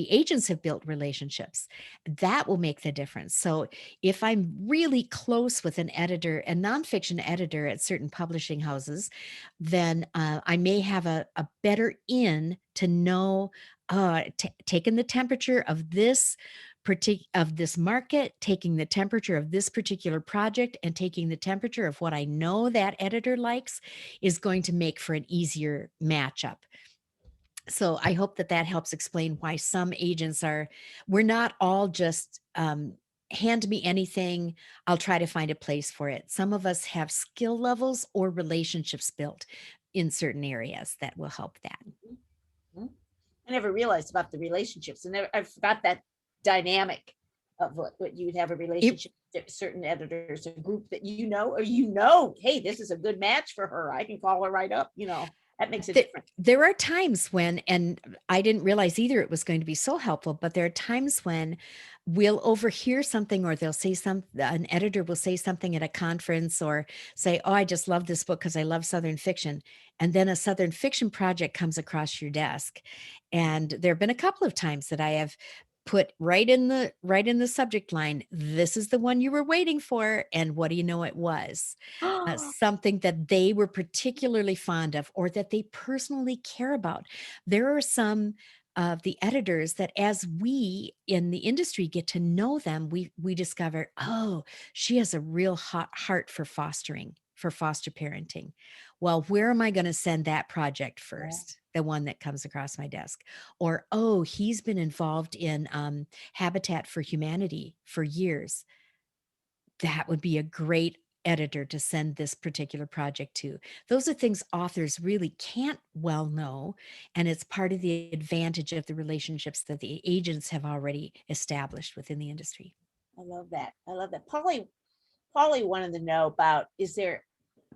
agents have built relationships that will make the difference. So if I'm really close with an editor, a nonfiction editor at certain publishing houses, then I may have a better in to know, taking the temperature of this market, taking the temperature of this particular project, and taking the temperature of what I know that editor likes is going to make for an easier matchup. So I hope that helps explain why some agents we're not all just hand me anything, I'll try to find a place for it. Some of us have skill levels or relationships built in certain areas that will help that. Mhm. I never realized about the relationships, and I forgot that dynamic of what you would have a relationship with certain editors, a group that or hey, this is a good match for her. I can call her right up. That makes a difference. There are times when, and I didn't realize either it was going to be so helpful, but there are times when we'll overhear something, or an editor will say something at a conference, or say, oh, I just love this book because I love Southern fiction. And then a Southern fiction project comes across your desk. And there have been a couple of times that I have put right in the subject line, this is the one you were waiting for. And what do you know, it was something that they were particularly fond of, or that they personally care about. There are some of the editors that, as we in the industry get to know them, we discover, oh, she has a real hot heart for foster parenting. Well, where am I going to send that project first? The one that comes across my desk. Or, oh, he's been involved in Habitat for Humanity for years. That would be a great editor to send this particular project to. Those are things authors really can't well know. And it's part of the advantage of the relationships that the agents have already established within the industry. I love that. I love that. Polly wanted to know about, is there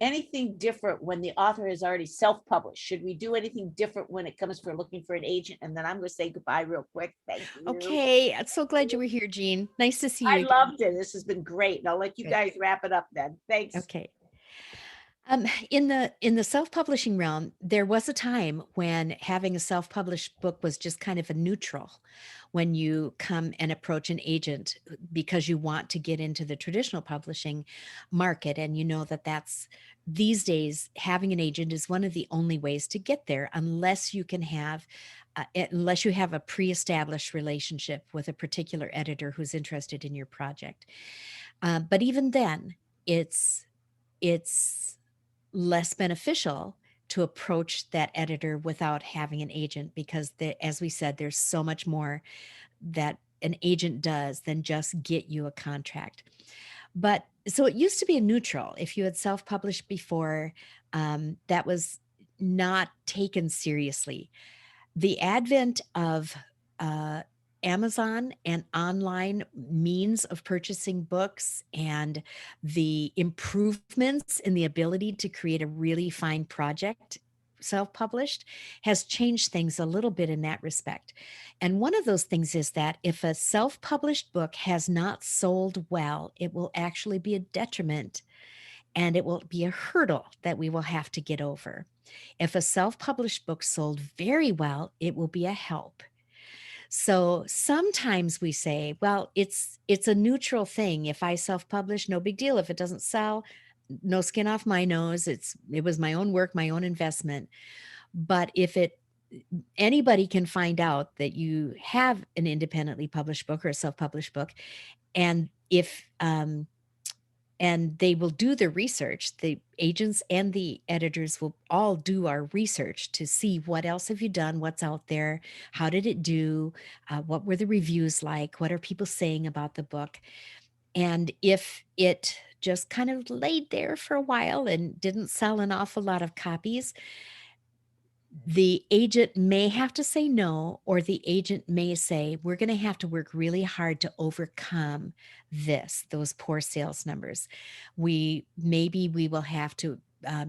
anything different when the author has already self-published? Should we do anything different when it comes for looking for an agent? And then I'm going to say goodbye real quick. Thank you. Okay. I'm so glad you were here, Jean. Nice to see you I again. loved it. This has been great. And I'll let you Good. guys wrap it up then. Thanks. Okay. In the self-publishing realm, there was a time when having a self-published book was just kind of a neutral. When you come and approach an agent because you want to get into the traditional publishing market, and you know that's these days having an agent is one of the only ways to get there, unless you have a pre-established relationship with a particular editor who's interested in your project. But even then, it's less beneficial to approach that editor without having an agent, because as we said, there's so much more that an agent does than just get you a contract. But so it used to be a neutral. If you had self-published before, that was not taken seriously. The advent of Amazon and online means of purchasing books and the improvements in the ability to create a really fine project self-published has changed things a little bit in that respect. And one of those things is that if a self-published book has not sold well, it will actually be a detriment and it will be a hurdle that we will have to get over. If a self-published book sold very well, it will be a help. So sometimes we say, well, it's a neutral thing. If I self-publish, no big deal. If it doesn't sell, no skin off my nose. It was my own work, my own investment. But if anybody can find out that you have an independently published book or a self-published book, and if and they will do the research. The agents and the editors will all do our research to see what else have you done, what's out there, how did it do, what were the reviews like, what are people saying about the book. And if it just kind of laid there for a while and didn't sell an awful lot of copies, the agent may have to say no, or the agent may say, we're going to have to work really hard to overcome those poor sales numbers. Maybe we will have to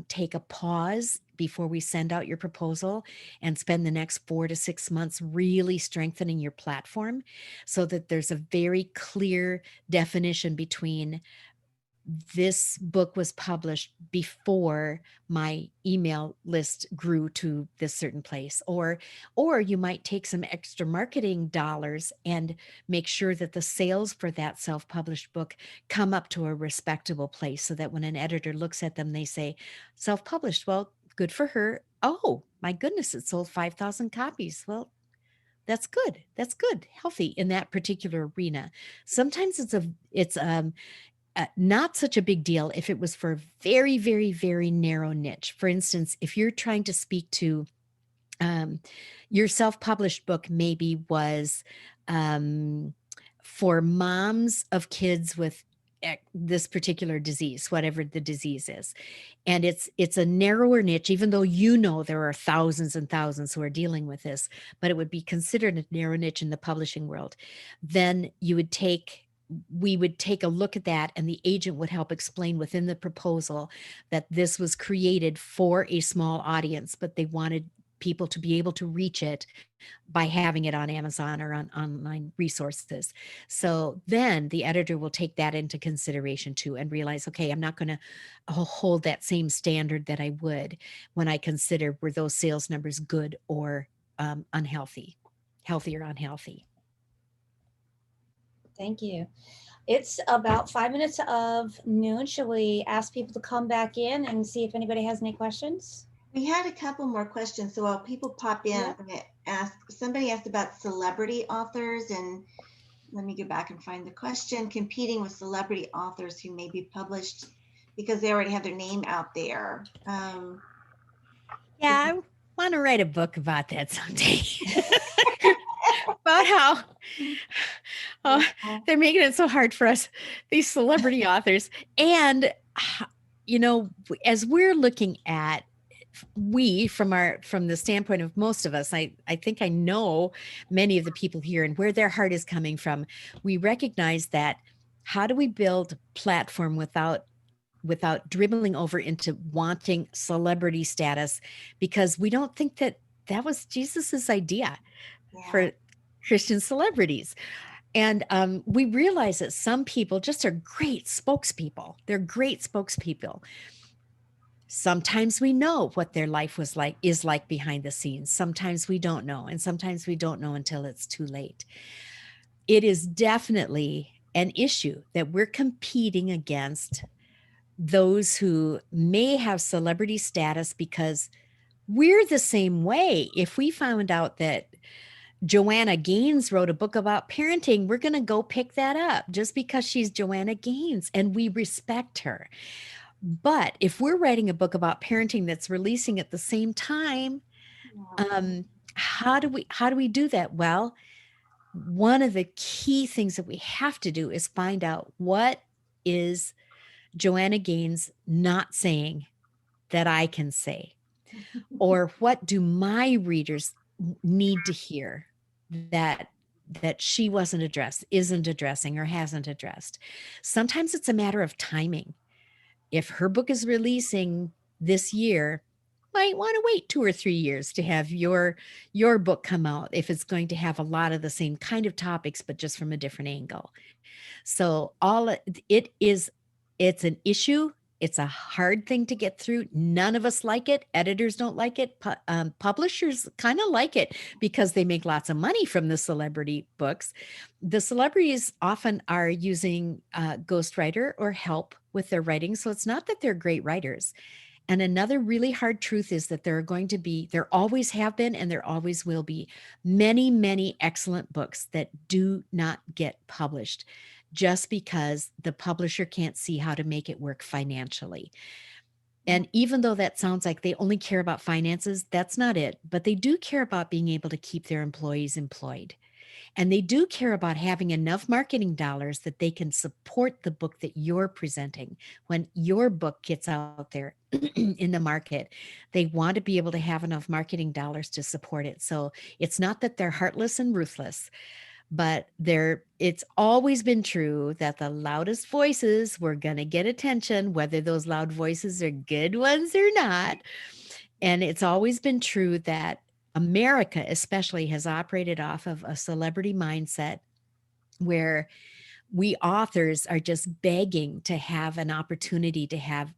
take a pause before we send out your proposal and spend the next 4 to 6 months really strengthening your platform so that there's a very clear definition between this book was published before my email list grew to this certain place, or you might take some extra marketing dollars and make sure that the sales for that self-published book come up to a respectable place so that when an editor looks at them, they say, self-published, well, good for her. Oh my goodness, it sold 5,000 copies. Well, that's good. That's good. Healthy in that particular arena. Sometimes it's not such a big deal if it was for a very, very, very narrow niche. For instance, if you're trying to speak to your self-published book, maybe was for moms of kids with this particular disease, whatever the disease is. And it's a narrower niche, even though there are thousands and thousands who are dealing with this, but it would be considered a narrow niche in the publishing world. Then we would take a look at that, and the agent would help explain within the proposal that this was created for a small audience, but they wanted people to be able to reach it by having it on Amazon or on online resources. So then the editor will take that into consideration too and realize, okay, I'm not going to hold that same standard that I would when I consider were those sales numbers good or unhealthy, healthy or unhealthy. Thank you. It's about 5 minutes of noon. Shall we ask people to come back in and see if anybody has any questions? We had a couple more questions. So while people pop in, Yeah. I'm going to ask, somebody asked about celebrity authors, and let me go back and find the question. Competing with celebrity authors who may be published because they already have their name out there. Yeah, I want to write a book about that someday. About how they're making it so hard for us, these celebrity authors. And, as we're looking at, from the standpoint of most of us, I think I know many of the people here and where their heart is coming from. We recognize that how do we build platform without dribbling over into wanting celebrity status, because we don't think that was Jesus's idea for Christian celebrities. And we realize that some people just are great spokespeople. They're great spokespeople. Sometimes we know what their life is like behind the scenes. Sometimes we don't know. And sometimes we don't know until it's too late. It is definitely an issue that we're competing against those who may have celebrity status, because we're the same way. If we found out that Joanna Gaines wrote a book about parenting, we're going to go pick that up just because she's Joanna Gaines and we respect her. But if we're writing a book about parenting that's releasing at the same time, how do we do that? Well, one of the key things that we have to do is find out what is Joanna Gaines not saying that I can say, or what do my readers need to hear that she isn't addressing, or hasn't addressed. Sometimes it's a matter of timing. If her book is releasing this year, might want to wait 2 or 3 years to have your book come out, if it's going to have a lot of the same kind of topics, but just from a different angle. So it's an issue. It's a hard thing to get through. None of us like it. Editors don't like it. Publishers kind of like it because they make lots of money from the celebrity books. The celebrities often are using ghostwriter or help with their writing. So it's not that they're great writers. And another really hard truth is that there always have been, and there always will be many, many excellent books that do not get published just because the publisher can't see how to make it work financially. And even though that sounds like they only care about finances, that's not it. But they do care about being able to keep their employees employed. And they do care about having enough marketing dollars that they can support the book that you're presenting. When your book gets out there in the market, they want to be able to have enough marketing dollars to support it. So it's not that they're heartless and ruthless, but it's always been true that the loudest voices were going to get attention, whether those loud voices are good ones or not. And it's always been true that America especially has operated off of a celebrity mindset where we authors are just begging to have an opportunity to have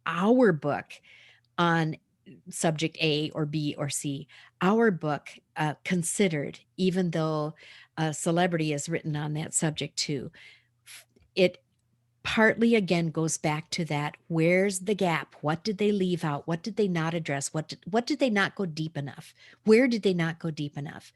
our book on subject A or B or C, our book considered, even though a celebrity is written on that subject too. It partly again goes back to that. Where's the gap? What did they leave out? What did they not address? What did they not go deep enough? Where did they not go deep enough?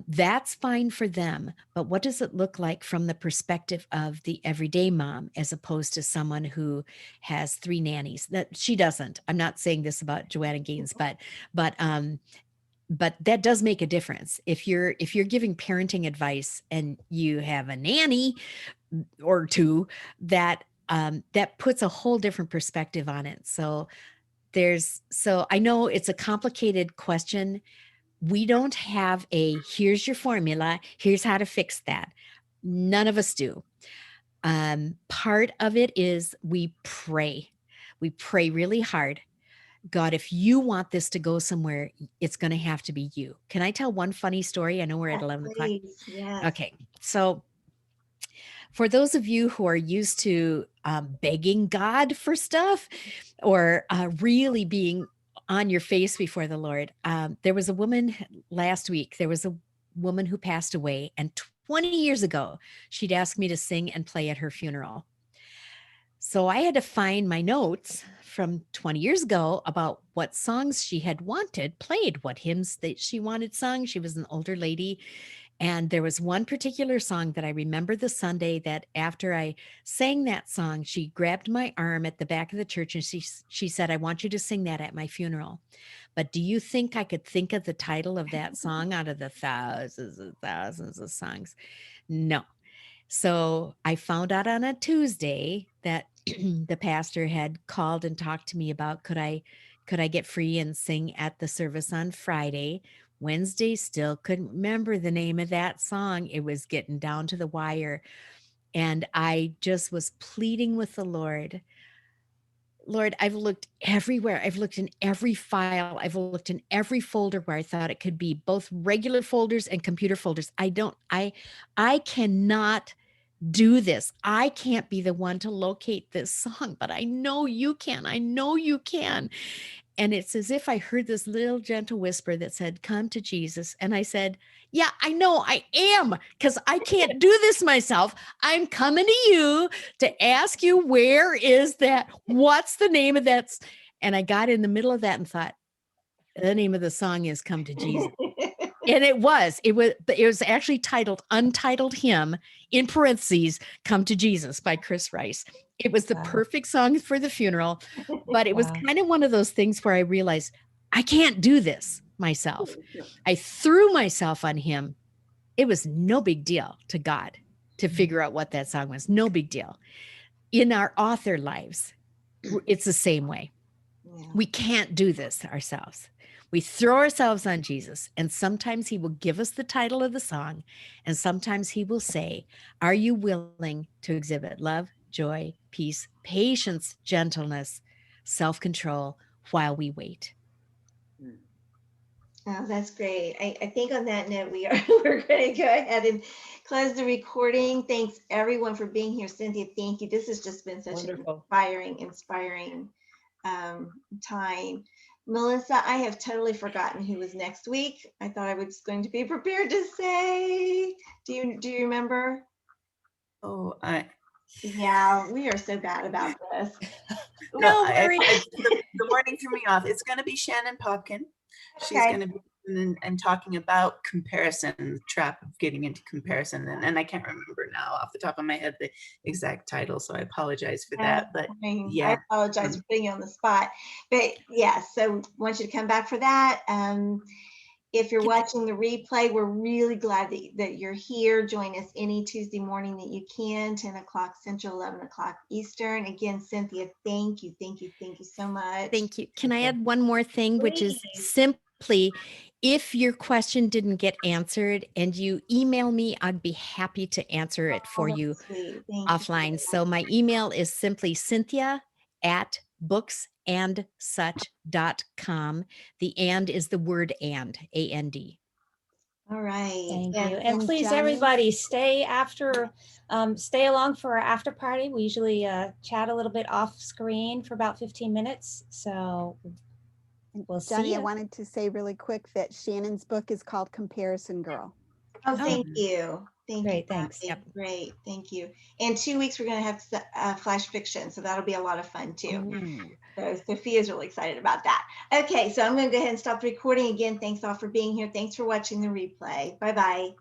That's fine for them, but what does it look like from the perspective of the everyday mom, as opposed to someone who has 3 nannies? That she doesn't. I'm not saying this about Joanna Gaines, but that does make a difference. If you're giving parenting advice and you have a nanny or 2, that puts a whole different perspective on it. So I know it's a complicated question. We don't have here's your formula, here's how to fix that. None of us do. Part of it is we pray really hard. God, if you want this to go somewhere, it's going to have to be you. Can I tell one funny story? I know we're at 11 o'clock. Yes. Okay. So for those of you who are used to begging God for stuff, or really being on your face before the Lord, there was a woman last week. There was a woman who passed away, and 20 years ago, she'd asked me to sing and play at her funeral. So I had to find my notes from 20 years ago about what songs she had wanted played, what hymns that she wanted sung. She was an older lady. And there was one particular song that I remember the Sunday that after I sang that song, she grabbed my arm at the back of the church and she said, I want you to sing that at my funeral. But do you think I could think of the title of that song out of the thousands and thousands of songs? No. So I found out on a Tuesday that the pastor had called and talked to me about could I get free and sing at the service on Friday. Wednesday, still couldn't remember the name of that song. It was getting down to the wire. And I just was pleading with the Lord. Lord, I've looked everywhere. I've looked in every file. I've looked in every folder where I thought it could be, both regular folders and computer folders. I cannot do this. I can't be the one to locate this song, but I know you can. I know you can. And it's as if I heard this little gentle whisper that said, come to Jesus. And I said, yeah, I know I am, because I can't do this myself. I'm coming to you to ask you, where is that? What's the name of that? And I got in the middle of that and thought, the name of the song is Come to Jesus. And it was actually titled Untitled Hymn, in parentheses, Come to Jesus by Chris Rice. It was the perfect song for the funeral, but it was kind of one of those things where I realized I can't do this myself. I threw myself on him. It was no big deal to God to figure out what that song was. No big deal. In our author lives, it's the same way. We can't do this ourselves. We throw ourselves on Jesus, and sometimes he will give us the title of the song, and sometimes he will say, are you willing to exhibit love, joy, peace, patience, gentleness, self-control while we wait? Oh, that's great. I think on that note, we're going to go ahead and close the recording. Thanks everyone for being here. Cynthia, thank you. This has just been such Wonderful. an inspiring time. Melissa, I have totally forgotten who was next week. I thought I was going to be prepared to say. Do you remember? Oh, Yeah, we are so bad about this. No worries. The morning threw me off. It's going to be Shannon Popkin. She's Okay. going to be and talking about comparison, the trap of getting into comparison. And I can't remember now off the top of my head the exact title, so I apologize for that. But yeah, I apologize for putting you on the spot. But yeah, so I want you to come back for that. If you're watching the replay, we're really glad that you're here. Join us any Tuesday morning that you can, 10 o'clock Central, 11 o'clock Eastern. Again, Cynthia, thank you so much. Thank you. Can I add one more thing, which is Please. simply, if your question didn't get answered and you email me, I'd be happy to answer it for Oh, you that's sweet. Thank offline. you. So my email is simply cynthia@booksandsuch.com. The and is the word and, A-N-D. All right. Thank you. And and please, Johnny? everybody, stay along for our after party. We usually chat a little bit off screen for about 15 minutes. So we'll see Johnny, I you. wanted to say really quick that Shannon's book is called Comparison Girl. Oh, thank you. Thank you. Great, thanks. Kathy. Great. Thank you. In 2 weeks, we're going to have flash fiction. So that'll be a lot of fun too. Ooh. So Sophia's really excited about that. Okay, so I'm going to go ahead and stop the recording again. Thanks all for being here. Thanks for watching the replay. Bye-bye.